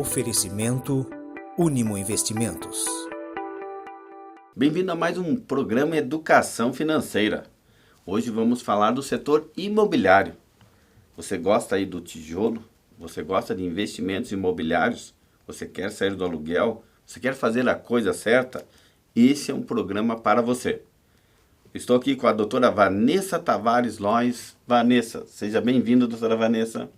Oferecimento Unimo Investimentos. Bem-vindo a mais um programa Educação Financeira. Hoje vamos falar do setor imobiliário. Você gosta aí do tijolo? Você gosta de investimentos imobiliários? Você quer sair do aluguel? Você quer fazer a coisa certa? Esse é um programa para você. Estou aqui com a doutora Vanessa Tavares Lois. Vanessa, seja bem-vinda, doutora Vanessa.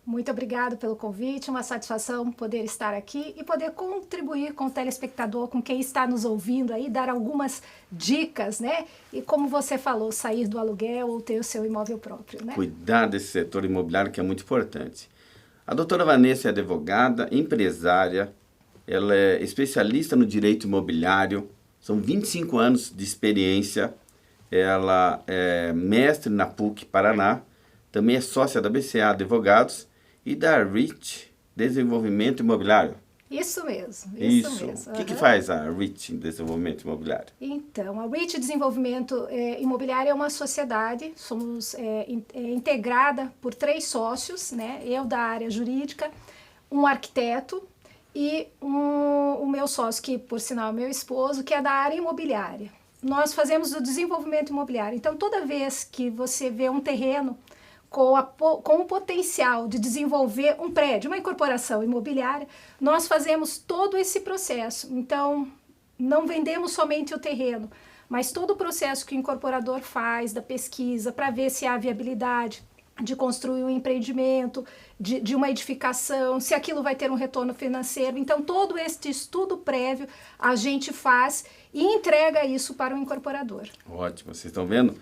Muito obrigada pelo convite, uma satisfação poder estar aqui e poder contribuir com o telespectador, com quem está nos ouvindo aí, dar algumas dicas, né? E como você falou, sair do aluguel ou ter o seu imóvel próprio, né? Cuidar desse setor imobiliário que é muito importante. A doutora Vanessa é advogada, empresária, ela é especialista no direito imobiliário, são 25 anos de experiência, ela é mestre na PUC Paraná, também é sócia da BCA Advogados e da REIT Desenvolvimento Imobiliário. Isso mesmo. O que faz a REIT Desenvolvimento Imobiliário? Então, a REIT Desenvolvimento Imobiliário é uma sociedade, somos integrada por 3 sócios, né? Eu da área jurídica, um arquiteto e o meu sócio, que por sinal é meu esposo, que é da área imobiliária. Nós fazemos o desenvolvimento imobiliário. Então, toda vez que você vê um terreno com o potencial de desenvolver um prédio, uma incorporação imobiliária, nós fazemos todo esse processo. Então, não vendemos somente o terreno, mas todo o processo que o incorporador faz, da pesquisa, para ver se há viabilidade de construir um empreendimento, de uma edificação, se aquilo vai ter um retorno financeiro. Então, todo este estudo prévio a gente faz e entrega isso para o incorporador. Ótimo, vocês estão vendo?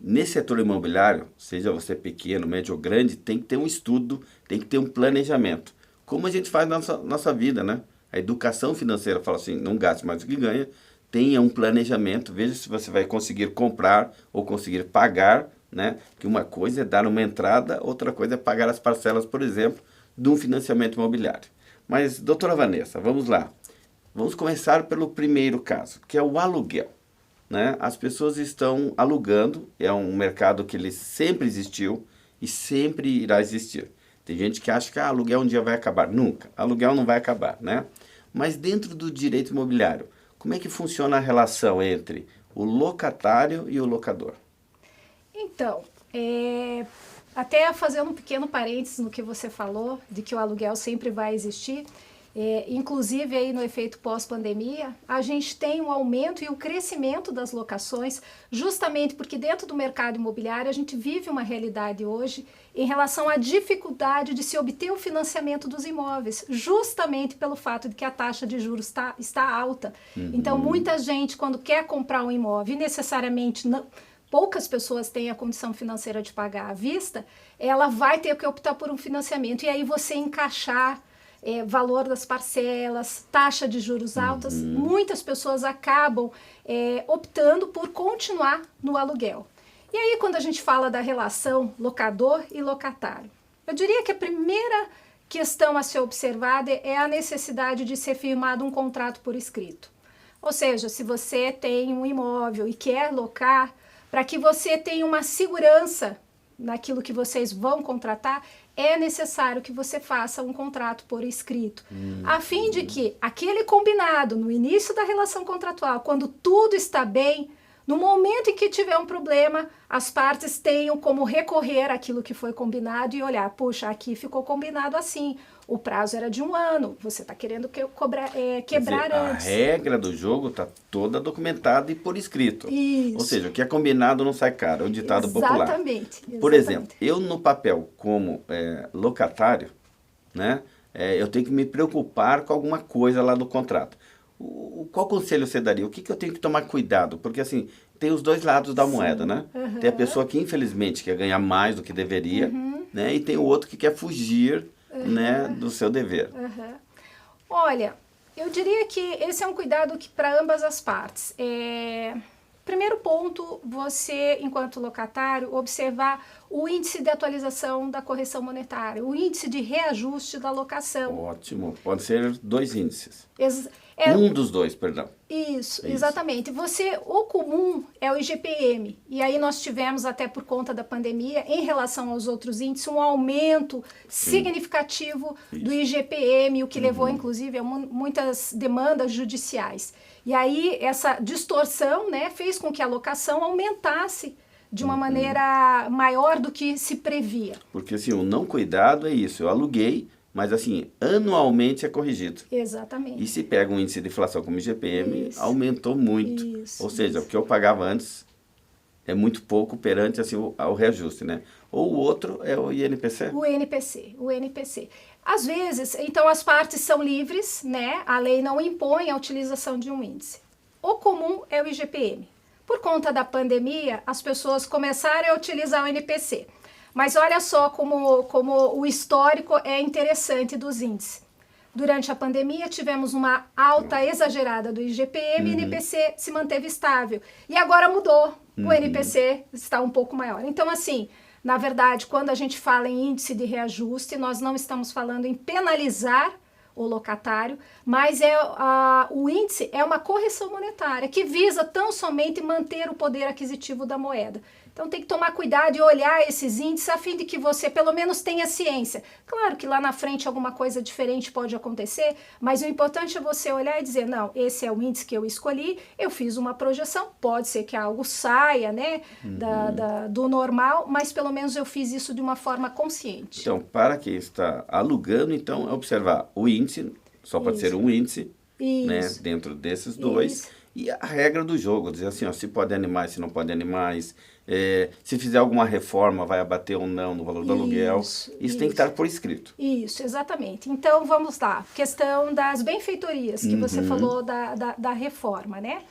Nesse setor imobiliário, seja você pequeno, médio ou grande, tem que ter um estudo, tem que ter um planejamento. Como a gente faz na nossa vida, né? A educação financeira fala assim, não gaste mais do que ganha, tenha um planejamento, veja se você vai conseguir comprar ou conseguir pagar, né? Que uma coisa é dar uma entrada, outra coisa é pagar as parcelas, por exemplo, de um financiamento imobiliário. Mas, doutora Vanessa, vamos lá. Vamos começar pelo primeiro caso, que é o aluguel. Né? As pessoas estão alugando, é um mercado que ele sempre existiu e sempre irá existir. Tem gente que acha que aluguel um dia vai acabar. Nunca, aluguel não vai acabar, né? Mas dentro do direito imobiliário, como é que funciona a relação entre o locatário e o locador? Então, até fazendo um pequeno parênteses no que você falou, de que o aluguel sempre vai existir, inclusive aí no efeito pós-pandemia, a gente tem um aumento e um crescimento das locações, justamente porque dentro do mercado imobiliário a gente vive uma realidade hoje em relação à dificuldade de se obter o financiamento dos imóveis, justamente pelo fato de que a taxa de juros está alta. Então, muita gente, quando quer comprar um imóvel, e necessariamente poucas pessoas têm a condição financeira de pagar à vista, ela vai ter que optar por um financiamento, e aí você encaixar valor das parcelas, taxa de juros altas, muitas pessoas acabam optando por continuar no aluguel. E aí, quando a gente fala da relação locador e locatário, eu diria que a primeira questão a ser observada é a necessidade de ser firmado um contrato por escrito. Ou seja, se você tem um imóvel e quer locar, para que você tenha uma segurança naquilo que vocês vão contratar, é necessário que você faça um contrato por escrito, a fim de que aquele combinado no início da relação contratual, quando tudo está bem, no momento em que tiver um problema, as partes tenham como recorrer àquilo que foi combinado e olhar, puxa, aqui ficou combinado assim, o prazo era de 1 ano, você está querendo quebrar antes. A regra do jogo está toda documentada e por escrito. Isso. Ou seja, o que é combinado não sai caro, é um ditado popular. Exatamente. Por exemplo, eu no papel como locatário, né, eu tenho que me preocupar com alguma coisa lá do contrato. Qual conselho você daria? O que eu tenho que tomar cuidado? Porque assim, tem os dois lados da moeda, né? Tem a pessoa que infelizmente quer ganhar mais do que deveria, né? E tem o outro que quer fugir, né, do seu dever. Olha, eu diria que esse é um cuidado que para ambas as partes. Primeiro ponto, você, enquanto locatário, observar o índice de atualização da correção monetária, o índice de reajuste da locação. Ótimo, pode ser 2 índices. Um dos dois, perdão. Isso, exatamente. O comum é o IGPM. E aí nós tivemos, até por conta da pandemia, em relação aos outros índices, um aumento significativo do IGPM, o que levou, inclusive, a muitas demandas judiciais. E aí essa distorção, né, fez com que a alocação aumentasse de uma maneira maior do que se previa. Porque assim, o não cuidado é isso, eu aluguei, mas assim, anualmente é corrigido. Exatamente. E se pega um índice de inflação como IGPM, aumentou muito. Ou seja, o que eu pagava antes é muito pouco perante assim, o reajuste, né? Ou o outro é o INPC? O NPC. Às vezes, então as partes são livres, né? A lei não impõe a utilização de um índice. O comum é o IGPM. Por conta da pandemia, as pessoas começaram a utilizar o NPC. Mas olha só como o histórico é interessante dos índices. Durante a pandemia, tivemos uma alta exagerada do IGPM e o NPC se manteve estável. E agora mudou. O NPC está um pouco maior. Então, assim, na verdade, quando a gente fala em índice de reajuste, nós não estamos falando em penalizar o locatário, mas o índice é uma correção monetária que visa tão somente manter o poder aquisitivo da moeda. Então tem que tomar cuidado e olhar esses índices a fim de que você pelo menos tenha ciência. Claro que lá na frente alguma coisa diferente pode acontecer, mas o importante é você olhar e dizer, não, esse é o índice que eu escolhi, eu fiz uma projeção, pode ser que algo saia, né, do normal, mas pelo menos eu fiz isso de uma forma consciente. Então, para quem está alugando, então, é observar o índice, só pode ser um índice, né, dentro desses dois, e a regra do jogo, dizer assim, ó, se pode animais, se não pode animais, se fizer alguma reforma, vai abater ou não no valor do aluguel. Isso tem que estar por escrito. Isso, exatamente. Então, vamos lá. Questão das benfeitorias, que você falou da reforma, né?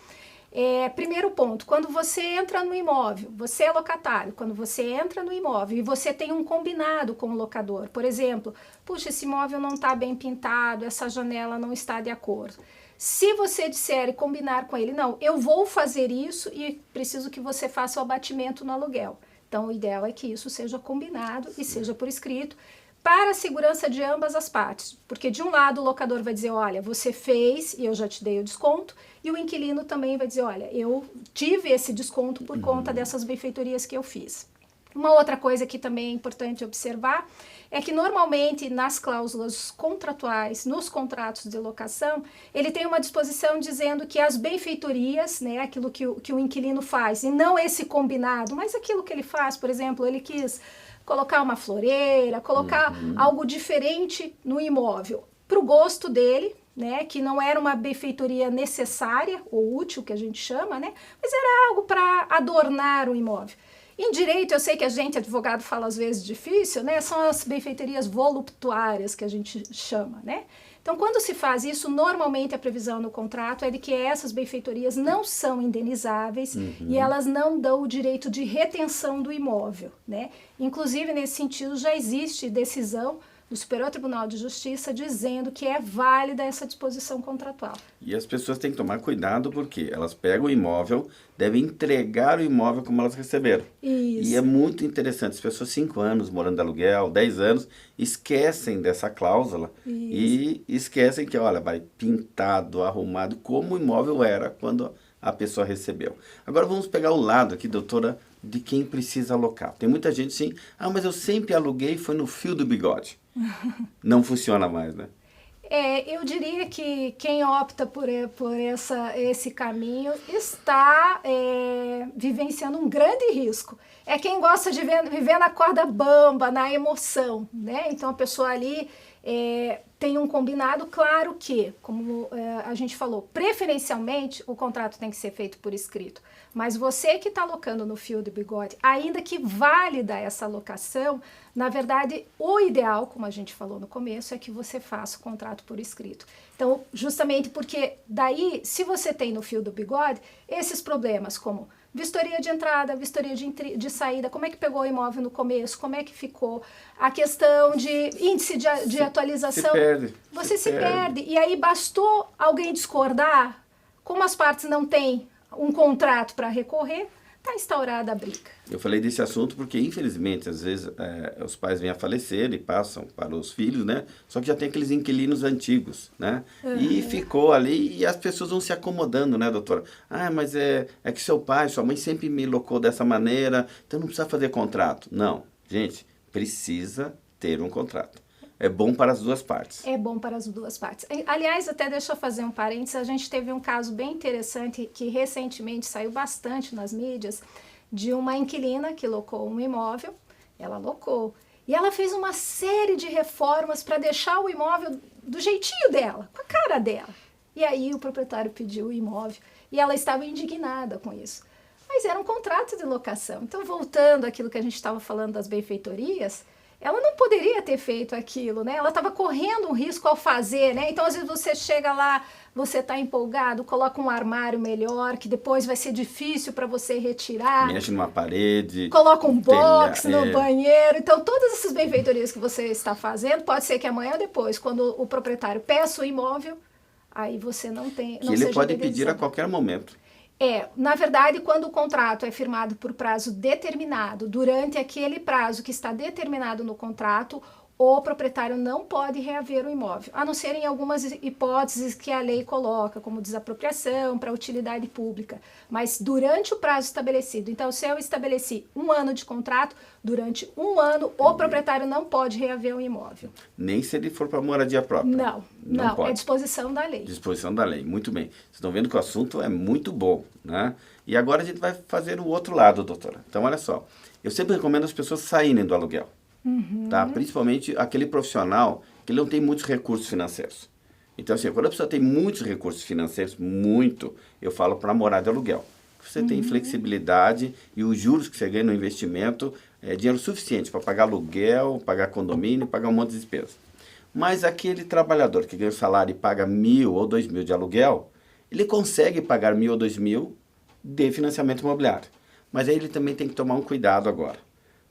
Primeiro ponto, quando você entra no imóvel, você é locatário, quando você entra no imóvel e você tem um combinado com o locador, por exemplo, puxa, esse imóvel não está bem pintado, essa janela não está de acordo. Se você disser e combinar com ele, não, eu vou fazer isso e preciso que você faça o abatimento no aluguel. Então, o ideal é que isso seja combinado e seja por escrito para a segurança de ambas as partes. Porque, de um lado, o locador vai dizer, olha, você fez e eu já te dei o desconto, e o inquilino também vai dizer, olha, eu tive esse desconto por conta dessas benfeitorias que eu fiz. Uma outra coisa que também é importante observar é que normalmente nas cláusulas contratuais, nos contratos de locação, ele tem uma disposição dizendo que as benfeitorias, né, aquilo que o inquilino faz, e não esse combinado, mas aquilo que ele faz, por exemplo, ele quis colocar uma floreira, colocar algo diferente no imóvel, para o gosto dele, né, que não era uma benfeitoria necessária ou útil, que a gente chama, né, mas era algo para adornar o imóvel. Em direito, eu sei que a gente, advogado, fala às vezes difícil, né? São as benfeitorias voluptuárias que a gente chama, né? Então, quando se faz isso, normalmente a previsão no contrato é de que essas benfeitorias não são indenizáveis e elas não dão o direito de retenção do imóvel, né? Inclusive, nesse sentido, já existe decisão do Superior Tribunal de Justiça dizendo que é válida essa disposição contratual. E as pessoas têm que tomar cuidado porque elas pegam o imóvel, devem entregar o imóvel como elas receberam. Isso. E é muito interessante, as pessoas 5 anos morando de aluguel, 10 anos, esquecem dessa cláusula e esquecem que, olha, vai pintado, arrumado, como o imóvel era quando a pessoa recebeu. Agora vamos pegar o lado aqui, doutora, de quem precisa alocar. Tem muita gente sim, mas eu sempre aluguei, foi no fio do bigode. Não funciona mais, né? Eu diria que quem opta por esse caminho está vivenciando um grande risco. É quem gosta de viver na corda bamba, na emoção, né? Então a pessoa ali tem um combinado, claro que, como a gente falou, preferencialmente o contrato tem que ser feito por escrito. Mas você que está alocando no fio do bigode, ainda que válida essa alocação, na verdade, o ideal, como a gente falou no começo, é que você faça o contrato por escrito. Então, justamente porque daí, se você tem no fio do bigode, esses problemas como vistoria de entrada, vistoria de saída, como é que pegou o imóvel no começo, como é que ficou, a questão de índice de atualização, você se perde. E aí bastou alguém discordar, como as partes não têm um contrato para recorrer, está instaurada a briga. Eu falei desse assunto porque, infelizmente, às vezes os pais vêm a falecer e passam para os filhos, né? Só que já tem aqueles inquilinos antigos, né? E ficou ali e as pessoas vão se acomodando, né, doutora? Ah, mas é que seu pai, sua mãe sempre me locou dessa maneira, então não precisa fazer contrato. Não, gente, precisa ter um contrato. É bom para as duas partes. É bom para as duas partes. Aliás, até deixa eu fazer um parênteses, a gente teve um caso bem interessante que recentemente saiu bastante nas mídias, de uma inquilina que locou um imóvel, ela locou, e ela fez uma série de reformas para deixar o imóvel do jeitinho dela, com a cara dela. E aí o proprietário pediu o imóvel e ela estava indignada com isso. Mas era um contrato de locação. Então, voltando àquilo que a gente estava falando das benfeitorias, ela não poderia ter feito aquilo, né? Ela estava correndo um risco ao fazer, né? Então, às vezes você chega lá, você está empolgado, coloca um armário melhor, que depois vai ser difícil para você retirar. Mexe numa parede. Coloca um box no banheiro. Então, todas essas benfeitorias que você está fazendo, pode ser que amanhã ou depois, quando o proprietário peça o imóvel, aí você não tem... Que ele pode pedir a qualquer momento. Na verdade, quando o contrato é firmado por prazo determinado, durante aquele prazo que está determinado no contrato, o proprietário não pode reaver o imóvel, a não ser em algumas hipóteses que a lei coloca, como desapropriação para utilidade pública, mas durante o prazo estabelecido. Então, se eu estabeleci 1 ano de contrato, durante 1 ano o proprietário não pode reaver o imóvel. Nem se ele for para moradia própria. Não pode. É disposição da lei. Disposição da lei, muito bem. Vocês estão vendo que o assunto é muito bom, né? E agora a gente vai fazer o outro lado, doutora. Então, olha só, eu sempre recomendo as pessoas saírem do aluguel. Tá? Principalmente aquele profissional que não tem muitos recursos financeiros. Então, assim, quando a pessoa tem muitos recursos financeiros, eu falo para morar de aluguel. Você tem flexibilidade e os juros que você ganha no investimento é dinheiro suficiente para pagar aluguel, pagar condomínio, pagar um monte de despesas. Mas aquele trabalhador que ganha o salário e paga 1.000 ou 2.000 de aluguel, ele consegue pagar 1.000 ou 2.000 de financiamento imobiliário. Mas aí ele também tem que tomar um cuidado agora.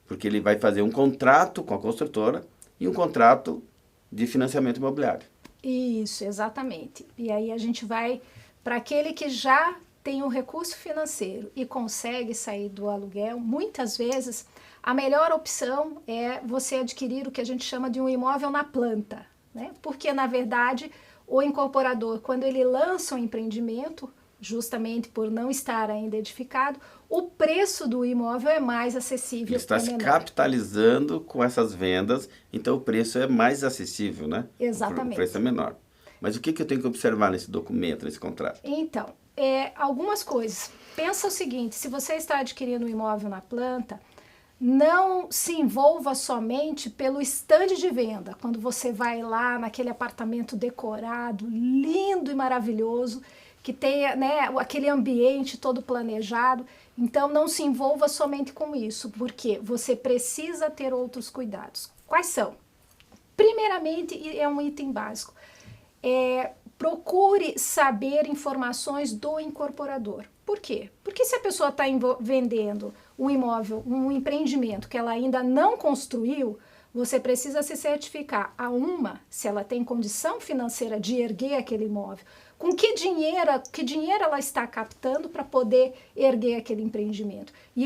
Porque ele vai fazer um contrato com a construtora e um contrato de financiamento imobiliário. Isso, exatamente. E aí a gente vai para aquele que já tem um recurso financeiro e consegue sair do aluguel. Muitas vezes, a melhor opção é você adquirir o que a gente chama de um imóvel na planta, né? Porque, na verdade, o incorporador, quando ele lança um empreendimento, justamente por não estar ainda edificado, o preço do imóvel é mais acessível. Ele está se capitalizando com essas vendas, então o preço é mais acessível, né? Exatamente. O preço é menor. Mas o que eu tenho que observar nesse documento, nesse contrato? Então, algumas coisas. Pensa o seguinte, se você está adquirindo um imóvel na planta, não se envolva somente pelo estande de venda. Quando você vai lá naquele apartamento decorado, lindo e maravilhoso, que tenha, né, aquele ambiente todo planejado. Então, não se envolva somente com isso, porque você precisa ter outros cuidados. Quais são? Primeiramente, e é um item básico, procure saber informações do incorporador. Por quê? Porque se a pessoa está vendendo um imóvel, um empreendimento que ela ainda não construiu, você precisa se certificar, se ela tem condição financeira de erguer aquele imóvel, com que dinheiro ela está captando para poder erguer aquele empreendimento. E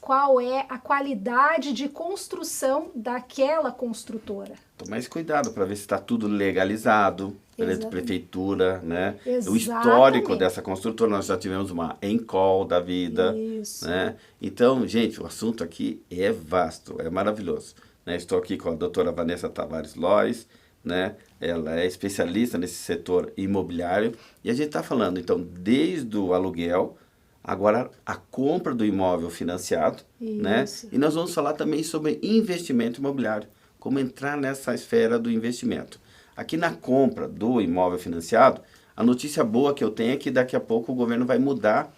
qual é a qualidade de construção daquela construtora. Tomar esse cuidado para ver se está tudo legalizado pela prefeitura, né? Exatamente. O histórico dessa construtora, nós já tivemos uma Encol da vida. Isso. Né? Então, gente, o assunto aqui é vasto, é maravilhoso. Né? Estou aqui com a doutora Vanessa Tavares Lois, né? Ela é especialista nesse setor imobiliário e a gente está falando, então, desde o aluguel, agora a compra do imóvel financiado, né? E nós vamos falar também sobre investimento imobiliário, como entrar nessa esfera do investimento. Aqui na compra do imóvel financiado, a notícia boa que eu tenho é que daqui a pouco o governo vai mudar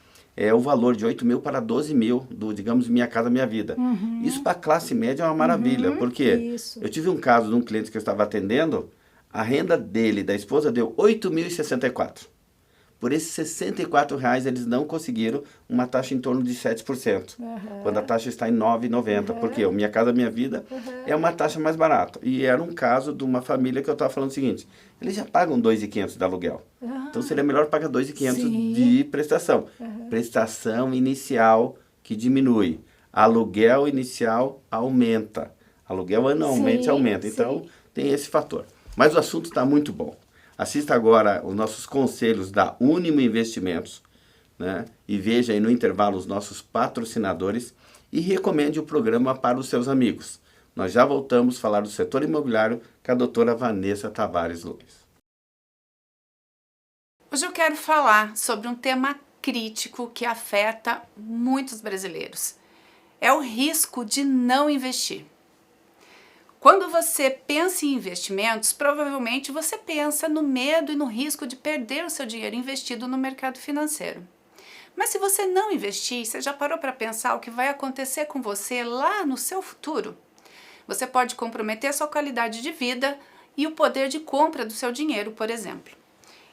o valor de 8.000 para 12.000 do, digamos, Minha Casa Minha Vida. Isso para a classe média é uma maravilha, porque eu tive um caso de um cliente que eu estava atendendo, a renda dele, da esposa, deu 8.064. Por esses R$64, eles não conseguiram uma taxa em torno de 7%, quando a taxa está em 9,90%, porque o Minha Casa Minha Vida é uma taxa mais barata. E era um caso de uma família que eu estava falando o seguinte, eles já pagam R$2.500 de aluguel, então seria melhor pagar R$2.500 de prestação. Prestação inicial que diminui, aluguel inicial aumenta, aluguel anualmente aumenta, então tem esse fator. Mas o assunto está muito bom. Assista agora os nossos conselhos da Unimo Investimentos, né? E veja aí no intervalo os nossos patrocinadores e recomende o programa para os seus amigos. Nós já voltamos a falar do setor imobiliário com a doutora Vanessa Tavares Luiz. Hoje eu quero falar sobre um tema crítico que afeta muitos brasileiros. É o risco de não investir. Quando você pensa em investimentos, provavelmente você pensa no medo e no risco de perder o seu dinheiro investido no mercado financeiro. Mas se você não investir, você já parou para pensar o que vai acontecer com você lá no seu futuro? Você pode comprometer a sua qualidade de vida e o poder de compra do seu dinheiro, por exemplo.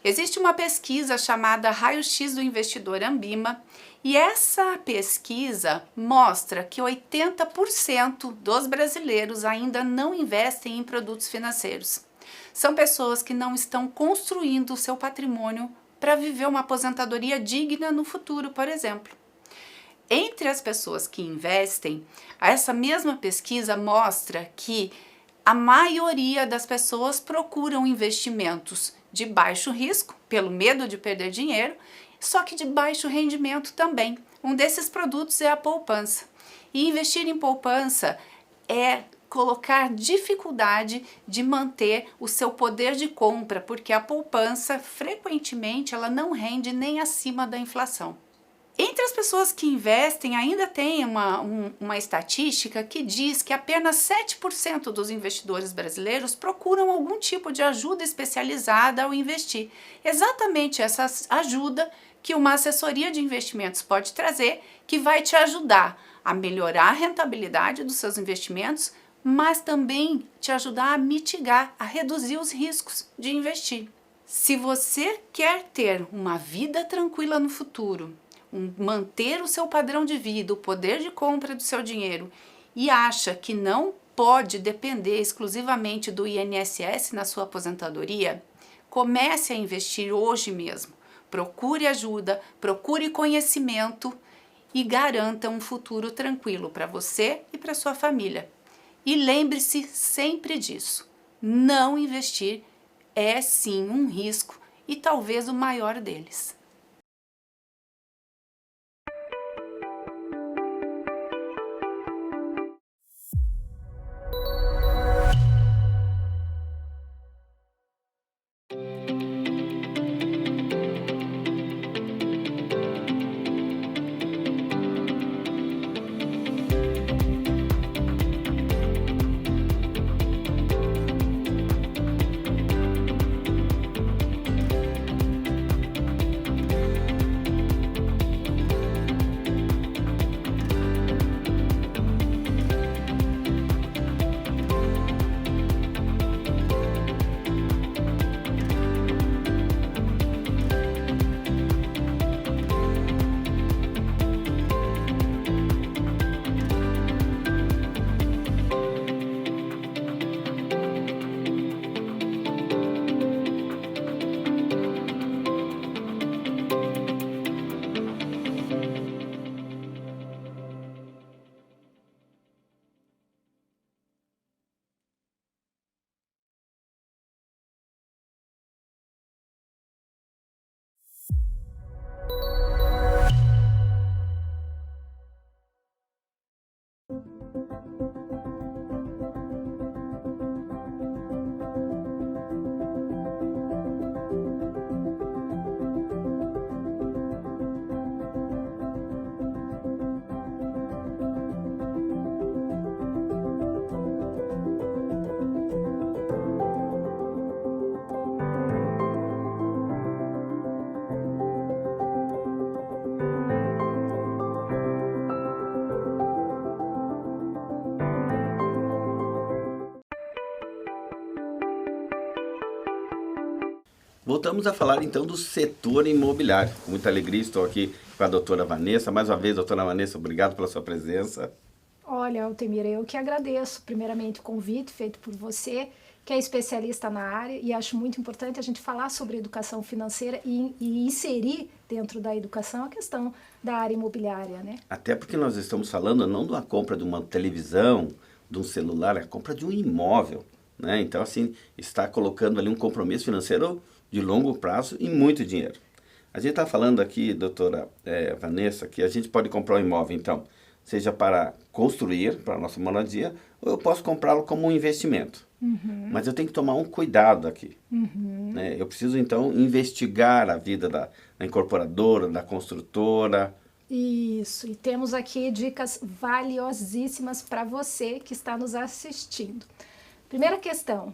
Existe uma pesquisa chamada Raio-X do Investidor Ambima e essa pesquisa mostra que 80% dos brasileiros ainda não investem em produtos financeiros. São pessoas que não estão construindo o seu patrimônio para viver uma aposentadoria digna no futuro, por exemplo. Entre as pessoas que investem, essa mesma pesquisa mostra que a maioria das pessoas procuram investimentos de baixo risco, pelo medo de perder dinheiro, só que de baixo rendimento também. Um desses produtos é a poupança. E investir em poupança é colocar dificuldade de manter o seu poder de compra, porque a poupança, frequentemente, ela não rende nem acima da inflação. Entre as pessoas que investem, ainda tem uma estatística que diz que apenas 7% dos investidores brasileiros procuram algum tipo de ajuda especializada ao investir. Exatamente essa ajuda que uma assessoria de investimentos pode trazer, que vai te ajudar a melhorar a rentabilidade dos seus investimentos, mas também te ajudar a mitigar, a reduzir os riscos de investir. Se você quer ter uma vida tranquila no futuro, manter o seu padrão de vida, o poder de compra do seu dinheiro e acha que não pode depender exclusivamente do INSS na sua aposentadoria, comece a investir hoje mesmo. Procure ajuda, procure conhecimento e garanta um futuro tranquilo para você e para sua família. E lembre-se sempre disso, não investir é sim um risco e talvez o maior deles. Voltamos a falar então do setor imobiliário. Com muita alegria estou aqui com a doutora Vanessa. Mais uma vez, doutora Vanessa, obrigado pela sua presença. Olha, Altemir, eu que agradeço, primeiramente, o convite feito por você, que é especialista na área, e acho muito importante a gente falar sobre educação financeira e inserir dentro da educação a questão da área imobiliária, né? Até porque nós estamos falando não da compra de uma televisão, de um celular, é a compra de um imóvel, né? Então, assim, está colocando ali um compromisso financeiro de longo prazo e muito dinheiro. A gente está falando aqui, doutora Vanessa, que a gente pode comprar um imóvel, então, seja para construir, para a nossa moradia, ou eu posso comprá-lo como um investimento. Mas eu tenho que tomar um cuidado aqui. Né? Eu preciso, então, investigar a vida da incorporadora, da construtora. Isso, e temos aqui dicas valiosíssimas para você que está nos assistindo. Primeira questão,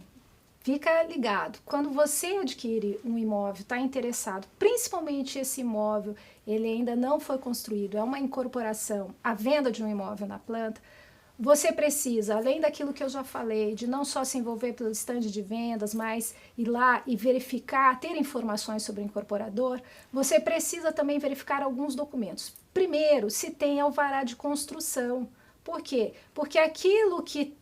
fica ligado, quando você adquire um imóvel, está interessado, principalmente esse imóvel, ele ainda não foi construído, é uma incorporação, a venda de um imóvel na planta, você precisa, além daquilo que eu já falei, de não só se envolver pelo estande de vendas, mas ir lá e verificar, ter informações sobre o incorporador, você precisa também verificar alguns documentos. Primeiro, se tem alvará de construção. Por quê? Porque aquilo que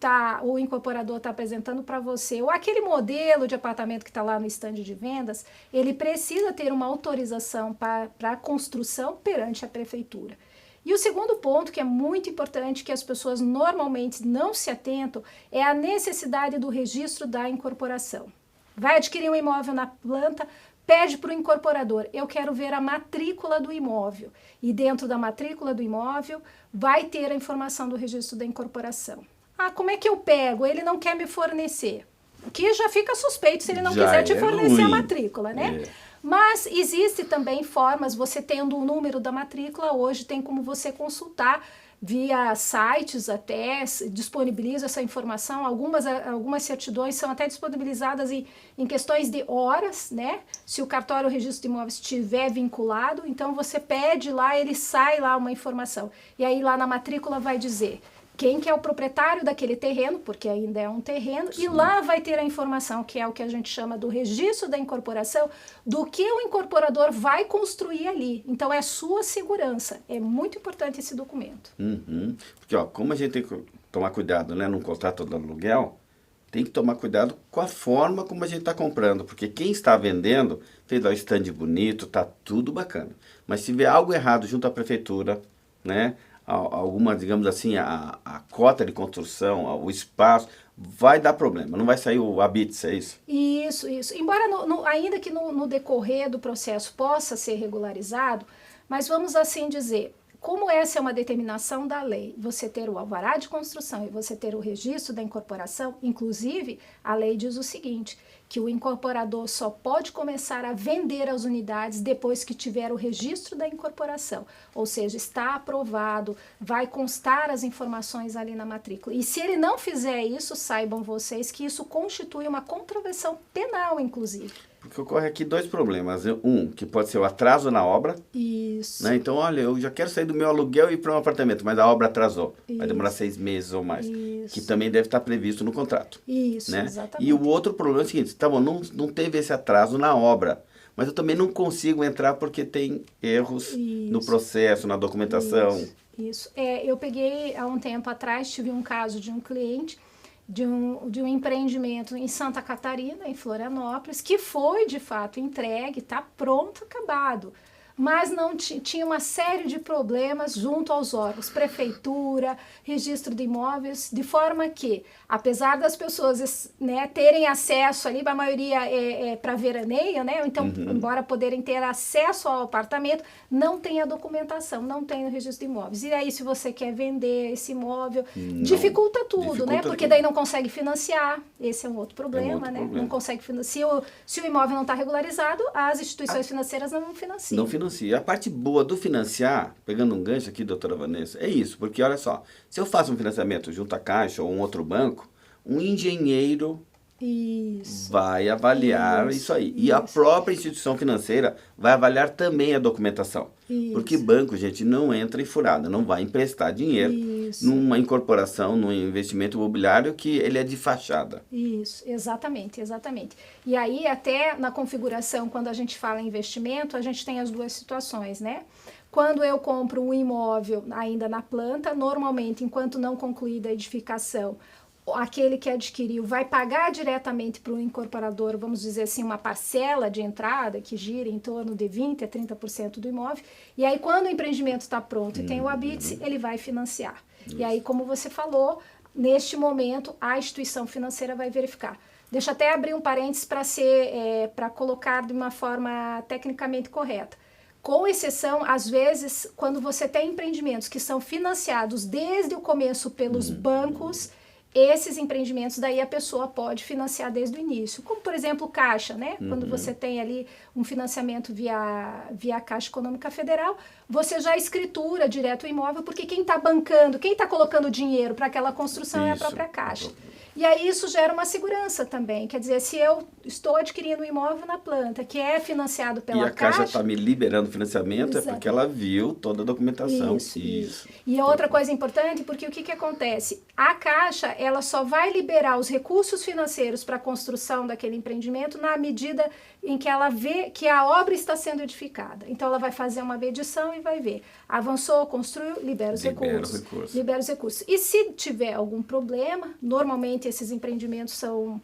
o incorporador está apresentando para você, ou aquele modelo de apartamento que está lá no estande de vendas, ele precisa ter uma autorização para a construção perante a prefeitura. E o segundo ponto, que é muito importante, que as pessoas normalmente não se atentam, é a necessidade do registro da incorporação. Vai adquirir um imóvel na planta, pede para o incorporador, eu quero ver a matrícula do imóvel. E dentro da matrícula do imóvel vai ter a informação do registro da incorporação. Ah, como é que eu pego? Ele não quer me fornecer. Que já fica suspeito se ele não quiser te fornecer a matrícula, né? Mas existe também formas, você tendo o número da matrícula, hoje tem como você consultar via sites até, disponibiliza essa informação, algumas certidões são até disponibilizadas em questões de horas, né? Se o cartório ou registro de imóveis estiver vinculado, então você pede lá, ele sai lá uma informação. E aí lá na matrícula vai dizer quem que é o proprietário daquele terreno, porque ainda é um terreno, e lá vai ter a informação, que é o que a gente chama do registro da incorporação, do que o incorporador vai construir ali. Então, é sua segurança. É muito importante esse documento. Porque, ó, como a gente tem que tomar cuidado, né, num contrato de aluguel, tem que tomar cuidado com a forma como a gente está comprando, porque quem está vendendo fez lá um stand bonito, tá tudo bacana. Mas se vê algo errado junto à prefeitura, né, alguma, digamos assim, a cota de construção, o espaço, vai dar problema, não vai sair o habite, é isso? Isso. Embora, ainda que no decorrer do processo possa ser regularizado, mas vamos assim dizer, como essa é uma determinação da lei, você ter o alvará de construção e você ter o registro da incorporação, inclusive, a lei diz o seguinte, que o incorporador só pode começar a vender as unidades depois que tiver o registro da incorporação, ou seja, está aprovado, vai constar as informações ali na matrícula. E se ele não fizer isso, saibam vocês que isso constitui uma contravenção penal, inclusive. Porque ocorre aqui dois problemas. Um, que pode ser o atraso na obra. Isso. Né? Então, olha, eu já quero sair do meu aluguel e ir para um apartamento, mas a obra atrasou. Isso. Vai demorar 6 meses ou mais. Isso. Que também deve estar previsto no contrato. Isso, né? exatamente. E o outro problema é o seguinte, tá bom, não teve esse atraso na obra, mas eu também não consigo entrar porque tem erros no processo, na documentação. Isso. Eu peguei, há um tempo atrás, tive um caso de um cliente de um empreendimento em Santa Catarina, em Florianópolis, que foi de fato entregue, está pronto, acabado. Mas não tinha uma série de problemas junto aos órgãos, prefeitura, registro de imóveis, de forma que, apesar das pessoas, né, terem acesso ali, a maioria é para veraneio, né, então, embora poderem ter acesso ao apartamento, não tem a documentação, não tem o registro de imóveis. E aí, se você quer vender esse imóvel, dificulta tudo, né, porque daí não consegue financiar, esse é um outro problema, né, não consegue financiar. Se o imóvel não está regularizado, as instituições financeiras não financiam. Não financia. A parte boa do financiar, pegando um gancho aqui, doutora Vanessa, é isso, porque olha só, se eu faço um financiamento junto à Caixa ou um outro banco, um engenheiro Isso. vai avaliar isso aí. E a própria instituição financeira vai avaliar também a documentação. Isso. Porque banco, gente, não entra em furada, não vai emprestar dinheiro Isso. numa incorporação, num investimento imobiliário que ele é de fachada. Isso, exatamente, exatamente. E aí, até na configuração, quando a gente fala em investimento, a gente tem as duas situações, né? Quando eu compro um imóvel ainda na planta, normalmente, enquanto não concluída a edificação, aquele que adquiriu vai pagar diretamente para o incorporador, vamos dizer assim, uma parcela de entrada que gira em torno de 20% a 30% do imóvel. E aí, quando o empreendimento está pronto e tem o habite, ele vai financiar. E aí, como você falou, neste momento, a instituição financeira vai verificar. Deixa eu até abrir um parênteses para colocar de uma forma tecnicamente correta. Com exceção, às vezes, quando você tem empreendimentos que são financiados desde o começo pelos bancos, esses empreendimentos daí a pessoa pode financiar desde o início. Como, por exemplo, Caixa, né? Quando você tem ali um financiamento via Caixa Econômica Federal, você já escritura direto o imóvel, porque quem está bancando, quem está colocando dinheiro para aquela construção é a própria Caixa. E aí isso gera uma segurança também. Quer dizer, se eu estou adquirindo um imóvel na planta que é financiado pela Caixa... E a Caixa está me liberando financiamento, Exato. É porque ela viu toda a documentação. Isso. E outra coisa importante, porque o que acontece? A Caixa, ela só vai liberar os recursos financeiros para a construção daquele empreendimento na medida em que ela vê que a obra está sendo edificada. Então, ela vai fazer uma medição e vai ver. Avançou, construiu, libera os recursos. Libera os recursos. E se tiver algum problema, normalmente esses empreendimentos são...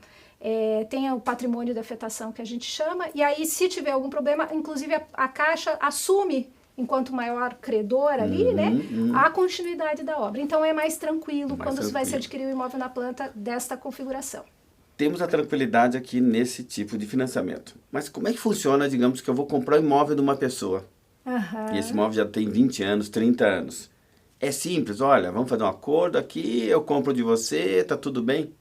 tem o patrimônio de afetação que a gente chama, e aí se tiver algum problema, inclusive a Caixa assume, enquanto maior credor ali, a continuidade da obra. Então é mais tranquilo quando vai se adquirir o imóvel na planta desta configuração. Temos a tranquilidade aqui nesse tipo de financiamento. Mas como é que funciona, digamos, que eu vou comprar o imóvel de uma pessoa? E esse imóvel já tem 20 anos, 30 anos. É simples, olha, vamos fazer um acordo aqui, eu compro de você, tá tudo bem?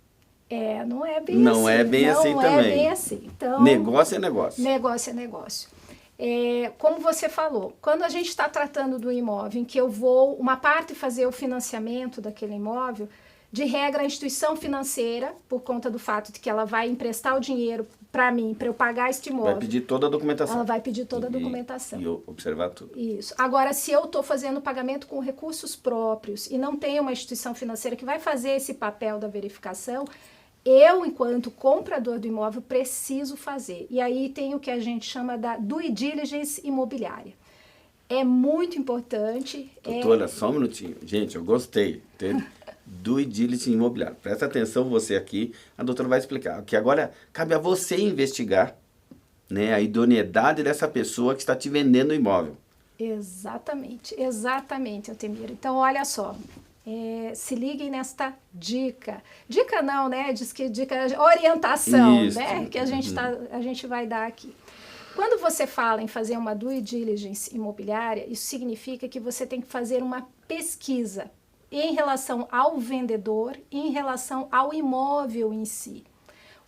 Não é bem assim. Não é bem assim também. Não é bem assim. Então, negócio é negócio. Negócio é negócio. Como você falou, quando a gente está tratando do imóvel em que eu vou, uma parte fazer o financiamento daquele imóvel, de regra a instituição financeira, por conta do fato de que ela vai emprestar o dinheiro para mim, para eu pagar este imóvel. Vai pedir toda a documentação. Ela vai pedir toda a documentação. E observar tudo. Isso. Agora, se eu estou fazendo pagamento com recursos próprios e não tenho uma instituição financeira que vai fazer esse papel da verificação, eu, enquanto comprador do imóvel, preciso fazer. E aí tem o que a gente chama da due diligence imobiliária. É muito importante. Doutora, só um minutinho. Gente, eu gostei. Due diligence imobiliária. Presta atenção você aqui. A doutora vai explicar. Que agora cabe a você investigar, né, a idoneidade dessa pessoa que está te vendendo o imóvel. Exatamente, Altemir. Então, olha só. Se liguem nesta dica. Dica não, né? Diz que dica orientação, Isso. né? Que a gente vai dar aqui. Quando você fala em fazer uma due diligence imobiliária, isso significa que você tem que fazer uma pesquisa em relação ao vendedor e em relação ao imóvel em si.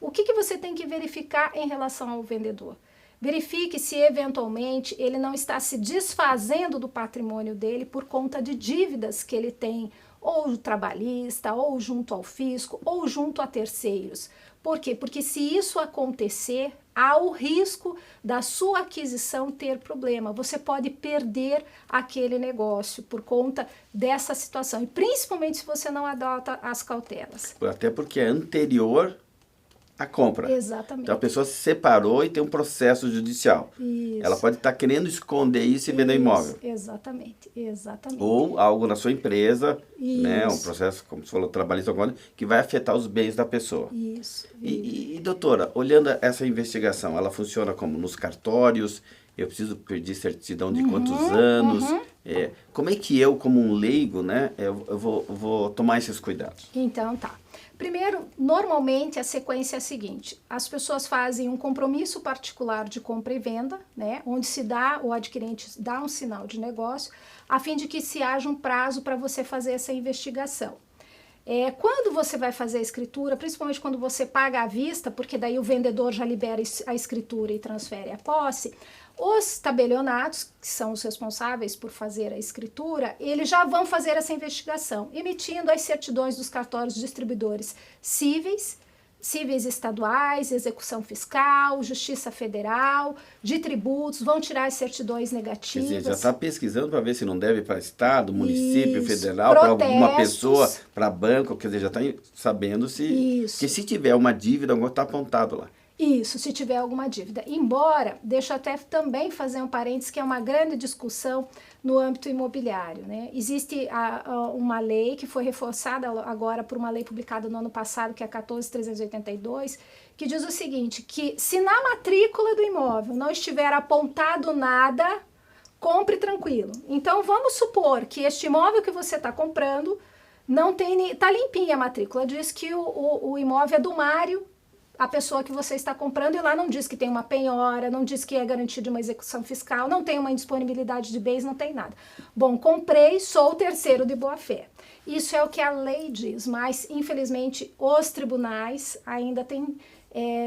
O que você tem que verificar em relação ao vendedor? Verifique se eventualmente ele não está se desfazendo do patrimônio dele por conta de dívidas que ele tem, ou trabalhista, ou junto ao fisco, ou junto a terceiros. Por quê? Porque se isso acontecer, há o risco da sua aquisição ter problema. Você pode perder aquele negócio por conta dessa situação. E principalmente se você não adota as cautelas. Até porque é anterior à compra. Exatamente. Então a pessoa se separou e tem um processo judicial. Isso. Ela pode estar querendo esconder isso e vender imóvel. Exatamente. Ou algo na sua empresa, isso. né, um processo, como você falou, trabalhista, que vai afetar os bens da pessoa. Isso. E doutora, olhando essa investigação, ela funciona como nos cartórios? Eu preciso pedir certidão de quantos anos? Como é que eu, como um leigo, né, eu vou tomar esses cuidados? Então, tá. Primeiro, normalmente a sequência é a seguinte: as pessoas fazem um compromisso particular de compra e venda, né, onde o adquirente dá um sinal de negócio, a fim de que se haja um prazo para você fazer essa investigação. Quando você vai fazer a escritura, principalmente quando você paga à vista, porque daí o vendedor já libera a escritura e transfere a posse, os tabelionatos, que são os responsáveis por fazer a escritura, eles já vão fazer essa investigação, emitindo as certidões dos cartórios distribuidores cíveis, cíveis estaduais, execução fiscal, justiça federal, de tributos, vão tirar as certidões negativas. Quer dizer, já está pesquisando para ver se não deve para estado, município, Isso, federal, para alguma protestos. pessoa, para banco, quer dizer, já está sabendo se... Isso. Que se tiver uma dívida, alguma está apontado lá. Isso, se tiver alguma dívida. Embora, deixa eu até também fazer um parênteses, que é uma grande discussão no âmbito imobiliário, né? Existe uma lei que foi reforçada agora por uma lei publicada no ano passado, que é a 14.382, que diz o seguinte, que se na matrícula do imóvel não estiver apontado nada, compre tranquilo. Então, vamos supor que este imóvel que você está comprando não tem, está limpinha a matrícula, diz que o imóvel é do Mário, a pessoa que você está comprando, e lá não diz que tem uma penhora, não diz que é garantido uma execução fiscal, não tem uma indisponibilidade de bens, não tem nada. Bom, comprei, sou o terceiro de boa-fé. Isso é o que a lei diz, mas infelizmente os tribunais ainda têm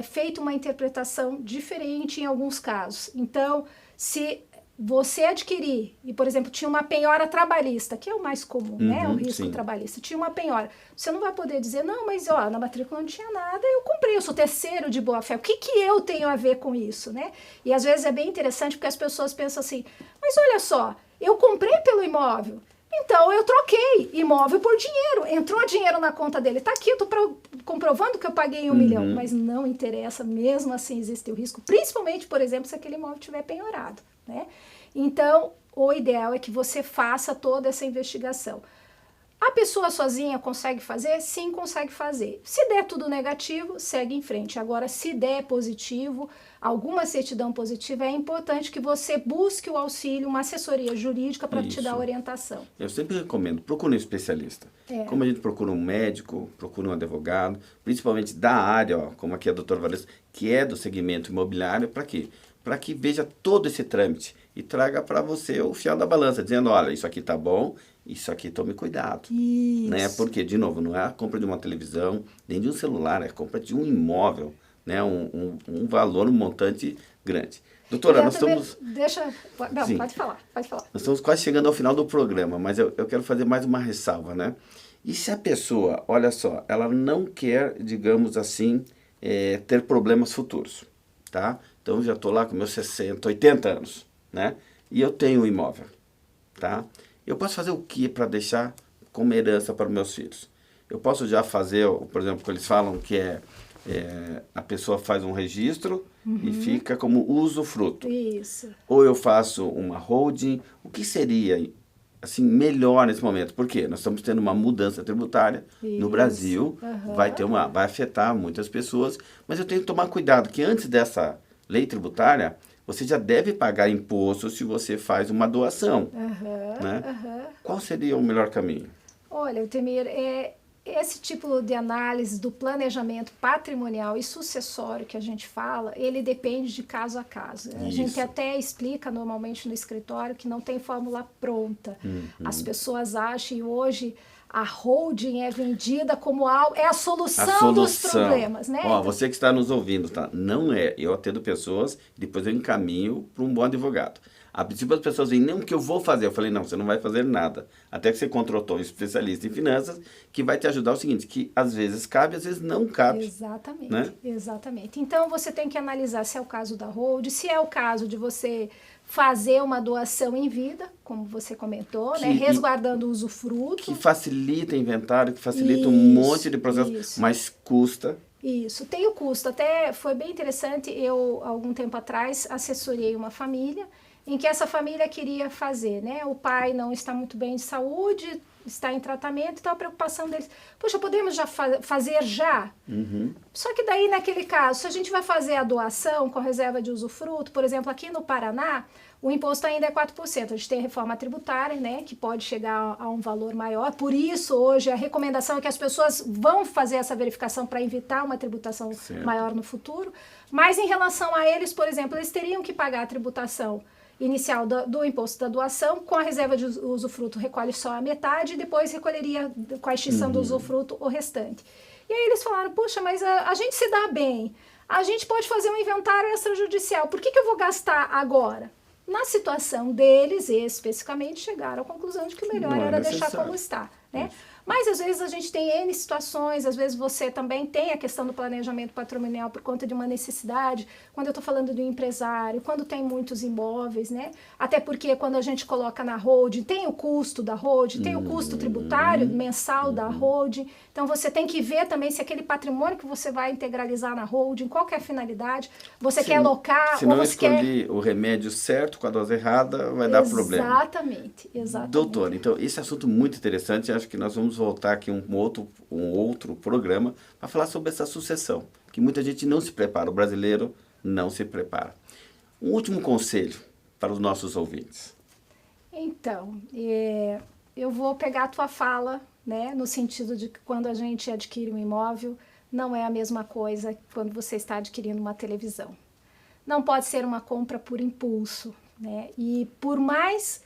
feito uma interpretação diferente em alguns casos. Então, se você adquirir, e por exemplo, tinha uma penhora trabalhista, que é o mais comum, né? O risco trabalhista. Tinha uma penhora. Você não vai poder dizer, não, mas ó, na matrícula não tinha nada, eu comprei, eu sou terceiro de boa-fé. O que eu tenho a ver com isso, né? E às vezes é bem interessante porque as pessoas pensam assim, mas olha só, eu comprei pelo imóvel, então eu troquei imóvel por dinheiro. Entrou dinheiro na conta dele, tá aqui, eu tô comprovando que eu paguei 1 milhão, mas não interessa, mesmo assim existe o risco, principalmente, por exemplo, se aquele imóvel estiver penhorado, né? Então, o ideal é que você faça toda essa investigação. A pessoa sozinha consegue fazer? Sim, consegue fazer. Se der tudo negativo, segue em frente. Agora, se der positivo, alguma certidão positiva, é importante que você busque o auxílio, uma assessoria jurídica para te dar orientação. Eu sempre recomendo, procure um especialista. Como a gente procura um médico, procura um advogado, principalmente da área, ó, como aqui a doutora Vanessa, que é do segmento imobiliário, para quê? Para que veja todo esse trâmite e traga para você o fiel da balança, dizendo, olha, isso aqui tá bom, isso aqui tome cuidado. Isso. Né? Porque, de novo, não é a compra de uma televisão, nem de um celular, é a compra de um imóvel, né? um valor, um montante grande. Doutora, nós estamos... Não, sim. Pode falar. Nós estamos quase chegando ao final do programa, mas eu quero fazer mais uma ressalva, né? E se a pessoa, olha só, ela não quer, digamos assim, ter problemas futuros, tá? Então, já estou lá com meus 60, 80 anos, né? E eu tenho um imóvel, tá? Eu posso fazer o que para deixar como herança para os meus filhos? Eu posso já fazer, por exemplo, que eles falam que a pessoa faz um registro e fica como usufruto. Isso. Ou eu faço uma holding. O que seria assim melhor nesse momento? Porque nós estamos tendo uma mudança tributária no Brasil, vai afetar muitas pessoas, mas eu tenho que tomar cuidado que antes dessa lei tributária, você já deve pagar imposto se você faz uma doação. Né? Qual seria o melhor caminho? Olha, Altemir, esse tipo de análise do planejamento patrimonial e sucessório que a gente fala, ele depende de caso a caso. A gente até explica normalmente no escritório que não tem fórmula pronta. As pessoas acham, e hoje a holding é vendida como algo, é a solução dos problemas, né? Ó, você que está nos ouvindo, tá? Não é. Eu atendo pessoas, depois eu encaminho para um bom advogado. A princípio as pessoas dizem, não, o que eu vou fazer? Eu falei, não, você não vai fazer nada. Até que você contratou um especialista em finanças que vai te ajudar o seguinte, que às vezes cabe, às vezes não cabe. Exatamente, né? Exatamente. Então você tem que analisar se é o caso da hold, se é o caso de você fazer uma doação em vida, como você comentou, né? Resguardando o usufruto. Que facilita inventário, que facilita um monte de processos, mas custa. Isso, tem o custo. Até foi bem interessante, eu, algum tempo atrás, assessorei uma família em que essa família queria fazer, né? O pai não está muito bem de saúde, está em tratamento, então a preocupação deles, poxa, podemos já fazer já? Só que daí, naquele caso, se a gente vai fazer a doação com reserva de usufruto, por exemplo, aqui no Paraná, o imposto ainda é 4%. A gente tem a reforma tributária, né, que pode chegar a um valor maior. Por isso, hoje, a recomendação é que as pessoas vão fazer essa verificação para evitar uma tributação maior no futuro. Mas, em relação a eles, por exemplo, eles teriam que pagar a tributação inicial do imposto da doação, com a reserva de usufruto recolhe só a metade e depois recolheria com a extinção do usufruto o restante. E aí eles falaram, puxa, mas a gente se dá bem, a gente pode fazer um inventário extrajudicial, por que eu vou gastar agora? Na situação deles, especificamente, chegaram à conclusão de que o melhor era deixar como está, né? Mas às vezes a gente tem N situações, às vezes você também tem a questão do planejamento patrimonial por conta de uma necessidade, quando eu estou falando de um empresário, quando tem muitos imóveis, né? Até porque quando a gente coloca na holding, tem o custo da holding, tem o custo tributário mensal da holding, então você tem que ver também se aquele patrimônio que você vai integralizar na holding, qual que é a finalidade, você quer alocar se ou não você quer... escolher o remédio certo com a dose errada, vai dar problema. Exatamente. Doutor, então esse assunto é muito interessante, acho que nós vamos voltar aqui um outro programa para falar sobre essa sucessão, que muita gente não se prepara, o brasileiro não se prepara. Um último conselho para os nossos ouvintes. Então, eu vou pegar a tua fala, né, no sentido de que quando a gente adquire um imóvel, não é a mesma coisa que quando você está adquirindo uma televisão. Não pode ser uma compra por impulso, né? E por mais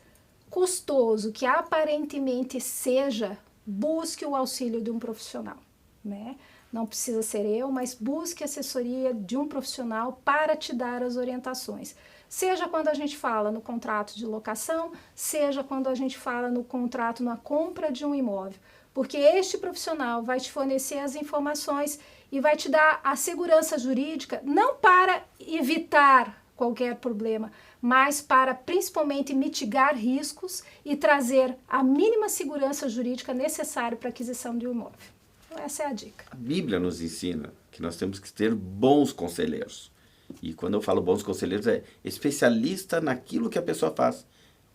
custoso que aparentemente seja, busque o auxílio de um profissional, né? Não precisa ser eu, mas busque assessoria de um profissional para te dar as orientações. Seja quando a gente fala no contrato de locação, seja quando a gente fala no contrato na compra de um imóvel, porque este profissional vai te fornecer as informações e vai te dar a segurança jurídica, não para evitar qualquer problema, mas para principalmente mitigar riscos e trazer a mínima segurança jurídica necessária para a aquisição de um imóvel. Então, essa é a dica. A Bíblia nos ensina que nós temos que ter bons conselheiros. E quando eu falo bons conselheiros, é especialista naquilo que a pessoa faz.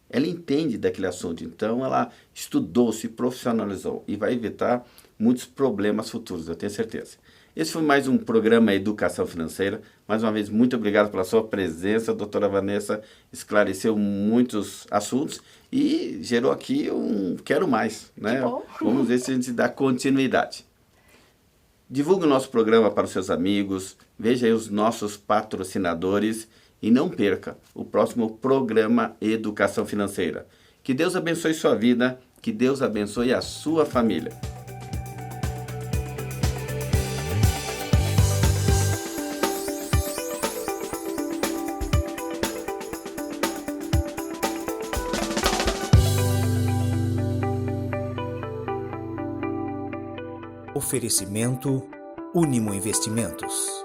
Ela entende daquele assunto, então ela estudou, se profissionalizou e vai evitar muitos problemas futuros, eu tenho certeza. Esse foi mais um programa Educação Financeira. Mais uma vez, muito obrigado pela sua presença, doutora Vanessa. Esclareceu muitos assuntos e gerou aqui um quero mais, né? Que bom. Vamos ver se a gente dá continuidade. Divulgue o nosso programa para os seus amigos, veja aí os nossos patrocinadores e não perca o próximo programa Educação Financeira. Que Deus abençoe sua vida, que Deus abençoe a sua família. Oferecimento Unimo Investimentos.